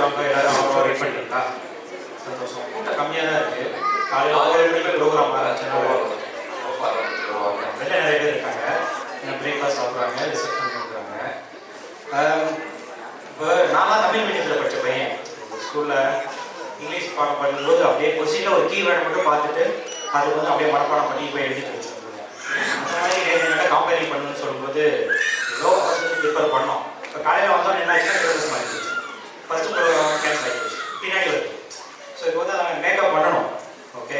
வாங்க எல்லாரும் அவ்வளோ வெயிட் பண்ணிட்டீங்களா? சந்தோஷம். கூட்டம் கம்மியாக தான் இருக்குது. காலையில் 6 மணிக்கு ப்ரோக்ராம் வருவாங்க. வெளில நிறைய பேர் இருக்காங்க. இன்னும் பிரேக்ஃபாஸ்ட் சாப்பிட்றாங்க, ரிசப்ஷன் பண்ணுறாங்க. இப்போ நான்லாம் தமிழ் மீடியத்தில் படித்த பையன். ஸ்கூலில் இங்கிலீஷ் பாடம் பண்ணும்போது அப்படியே கொஸ்டினில் ஒரு கீவேர்டை மட்டும் பார்த்துட்டு அதுக்கு வந்து அப்படியே மனப்பாடம் பண்ணி இப்போ எழுதி வச்சுருக்கோம். அந்த மாதிரி என்ன காம்பேரிங் பண்ணணும்னு சொல்லும்போது ஏதோ ப்ரிப்பேர் பண்ணோம். இப்போ காலையில் வந்தோம் என்ன ஆச்சுன்னா சிலபஸ் மாறிடுச்சு. ஃபஸ்ட்டு ப்ரோக்ராம் கேன்சல் ஆகிடுச்சு, பின்னாடி வருது. ஸோ இப்போ வந்து அதை மேக்கப் பண்ணணும். ஓகே,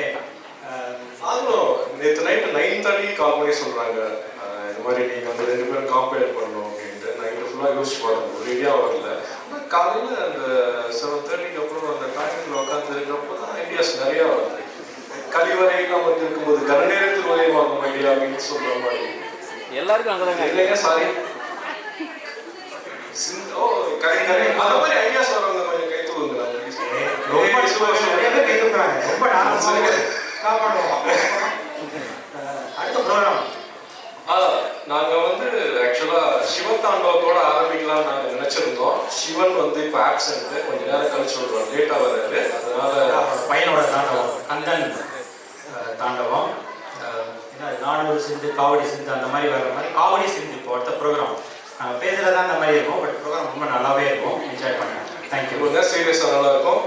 அதுவும் நேற்று நைட்டு 9:30 கால் பண்ணி சொல்கிறாங்க, இந்த மாதிரி நீங்கள் வந்து 2 பேரும் காம்பேர் பண்ணணும் அப்படின்ட்டு. நைட்டு ஃபுல்லாக யோசிச்சு பாருங்க, ஒரு ஐடியா வரல. ஆனால் காலையில் அந்த 7:30க்கு அப்புறம் அந்த டைமில் உட்காந்துருக்கப்போ தான் ஐடியாஸ் நிறையா வருது. கழிவறையெல்லாம் வந்து இருக்கும்போது கனநேரத்தில் உதயமாகும் ஐடியா அப்படின்னு சொல்கிற மாதிரி எல்லாருக்கும் அங்கே இல்லைங்க, சாரி ஓ கரெக்ட் அந்த மாதிரி ஐடியாஸ் வரவங்க கொஞ்சம் கை தூங்குங்க. ரொம்ப அடுத்த ப்ரோக்ராம் நாங்கள் வந்து ஆக்சுவலாக சிவத்தாண்டவத்தோட ஆரம்பிக்கலாம்னு நாங்கள் நினச்சிருந்தோம். சிவன் வந்து இப்போ ஆப்சென்ட்டு, கொஞ்சம் நேரம் கழிச்சு விடுறோம், லேட்டாக வர்றாரு. அதனால பையனோட தாண்டவம், கந்தன் தாண்டவம், நானூறு சிந்து காவடி சிந்து அந்த மாதிரி வர்ற மாதிரி காவடி சிந்து இப்போ அடுத்த ப்ரோக்ராம். பேசுகிறது தான் அந்த மாதிரி இருக்கும், பட் ப்ரோக்ராம் ரொம்ப நல்லாவே இருக்கும். என்ஜாய் பண்ணுங்க. தேங்க்யூ. ரொம்ப சீரியஸாக நல்லா இருக்கும்.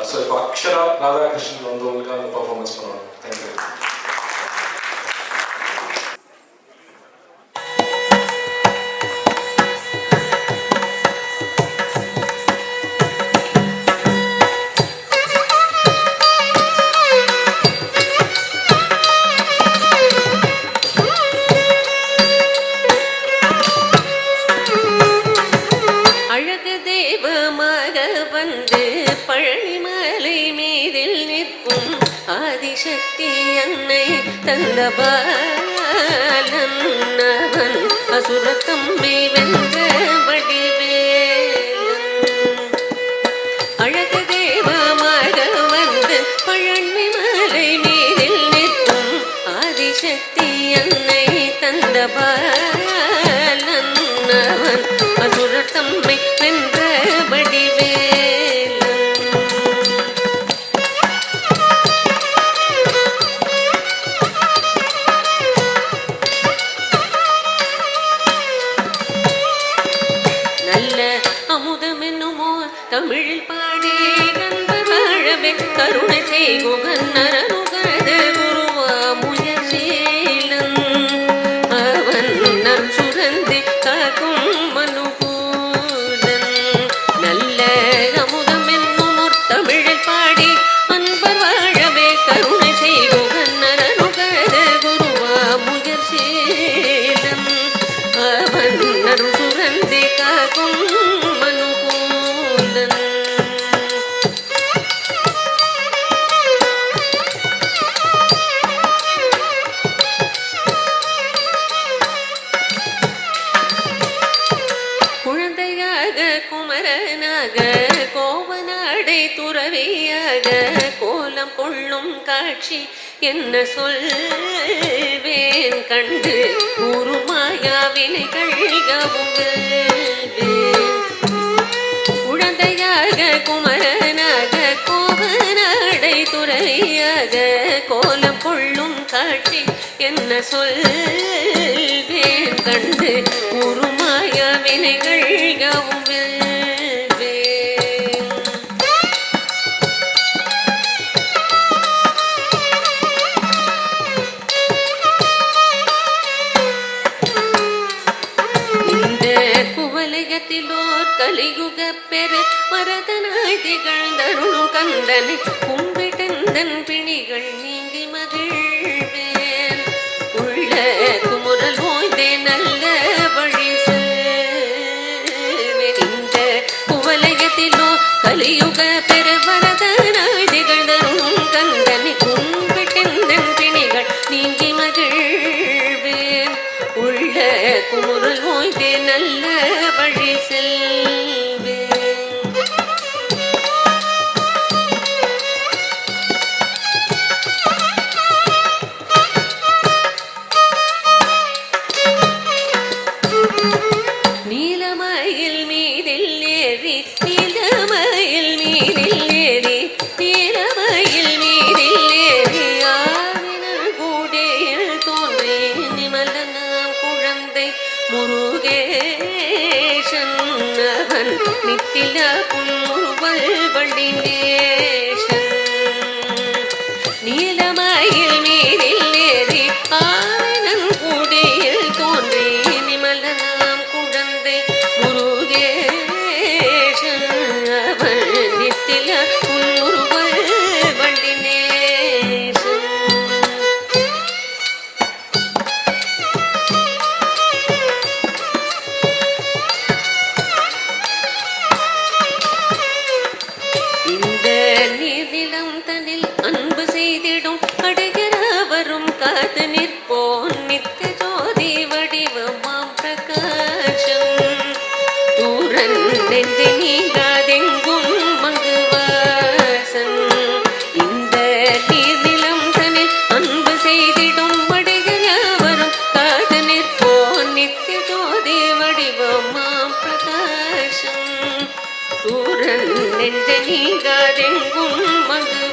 ஸோ இப்போ அக்ஷரா ராதாகிருஷ்ணன் வந்து உங்களுக்கு அந்த பர்ஃபார்மன்ஸ் பண்ணுவாங்க. தேங்க்யூ. ஆதிசக்தி அன்னை தந்த பாலன்னவன் அசுரத்தம்பி வென்ற வடிவேலன் அழகு தேவமாக வந்து பழனி மலை மீதில் நிற்கும் ஆதிசக்தி அன்னை தந்த பாலன்னவன் அசுரத்தம்பி வென்ற வடிவேலன் தமிழில் பாடி நண்பர் வாழவே கருணை செய்குகன்னரனுகது குருவா முயற்சீலன் அவன் நம் சுரந்தி காக்கும் மனுகூலன் நல்ல அமுதம் என்னும் தமிழில் பாடி அன்பர் வாழவே கருணை செய்குகன்னரனுகது குருவா முயற்சீலன் அவன் நம் சுரந்தி காக்கும் கோலம் கொள்ளும் காட்சி என்ன சொல்வேன் கண்டு உருமாயாவினைகள் குழந்தையாக குமரனாக கோவனாடை துறையாக கோலம் கொள்ளும் காட்சி என்ன சொல்வேன் கண்டு உருமாயாவினைகள் கலியுக பெரு மரதனாய் திகழ்ந்தருளும் கந்தனை கும்பிட்டந்தன் பிணிகள் நீங்கி மகிழ்வேன் உள்ள குமுறல் ஓய்ந்தே நல்ல வழி செல்வேன் இந்த குவலயத்திலோ கலியுக பெரு மரதனாய் திகழ்ந்தருளும் கந்தனை கும்பிட்டந்தன் பிணிகள் நீங்கி மகிழ்வேன் உள்ள குமுறல் ஓய்ந்தே நல்ல வழி செல்வேன் நீலமயில் மீதில் ஏறி நீலமயில் குழந்தை முருகேசன் அவன் நித்தில புன்முறுவல் வள்ளினேசன் நீலமயில் நீரில் ஏறி ஆனங்குடியில் தோன்றி நிமலனாம் குழந்தை முருகேசன் அவன் நித்தில புன்முறுவல் வள்ளினேசன் இந்த நீர்நிலம் தனில் அன்பு செய்திடும் அடைகிறவரும் காத்து நிற்போன் நித்திய ஜோதி வடிவமாம் பிரகாசம் தூரன் நெஞ்சை நீங்காதெங்கும் மங்குவாசன் இந்த நீர்நிலம் தனில் அன்பு செய்திடும் அடைகிறவரும் காத்து நிற்போன் நித்திய ஜோதி வடிவமாம் பிரகாசம் தூரன் நெஞ்ச நீங்காதெங்கும் மங்கு